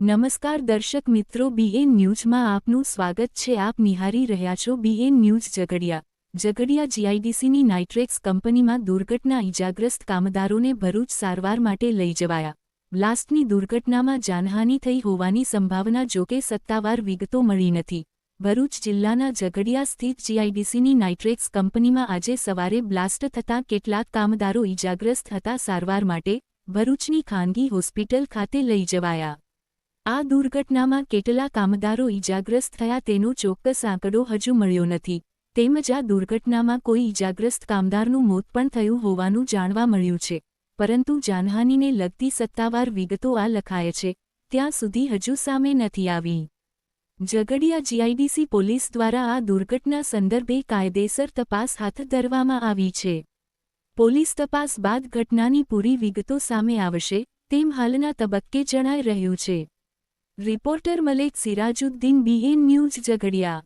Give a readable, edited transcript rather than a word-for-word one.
નમસ્કાર દર્શક મિત્રો, બીએન ન્યૂઝમાં આપનું સ્વાગત છે। આપ નિહાળી રહ્યા છો બીએન ન્યૂઝ ઝઘડિયા જીઆઈડીસીની નાઇટ્રેક્સ કંપનીમાં દુર્ઘટના, ઇજાગ્રસ્ત કામદારોને ભરૂચ સારવાર માટે લઈ જવાયા। બ્લાસ્ટની દુર્ઘટનામાં જાનહાનિ થઈ હોવાની સંભાવના, જોકે સત્તાવાર વિગતો મળી નથી। ભરૂચ જિલ્લાના ઝઘડિયા સ્થિત જીઆઈડીસીની નાઇટ્રેક્સ કંપનીમાં આજે સવારે બ્લાસ્ટ થતાં કેટલાક કામદારો ઇજાગ્રસ્ત હતા। સારવાર માટે ભરૂચની ખાનગી હોસ્પિટલ ખાતે લઈ જવાયા। આ દુર્ઘટનામાં કેટલા કામદારો ઇજાગ્રસ્ત થયા તેનો ચોક્કસ આંકડો હજુ મળ્યો નથી, તેમજ આ દુર્ઘટનામાં કોઈ ઇજાગ્રસ્ત કામદારનું મોત પણ થયું હોવાનું જાણવા મળ્યું છે, પરંતુ જાનહાનિને લગતી સત્તાવાર વિગતો આ લખાય છે ત્યાં સુધી હજુ સામે નથી આવી। ઝઘડિયા જીઆઈડીસી પોલીસ દ્વારા આ દુર્ઘટના સંદર્ભે કાયદેસર તપાસ હાથ ધરવામાં આવી છે। પોલીસ તપાસ બાદ ઘટનાની પૂરી વિગતો સામે આવશે તેમ હાલના તબક્કે જણાઈ રહ્યું છે। Reporter Malek Sirajuddin, BN news Jhagadia.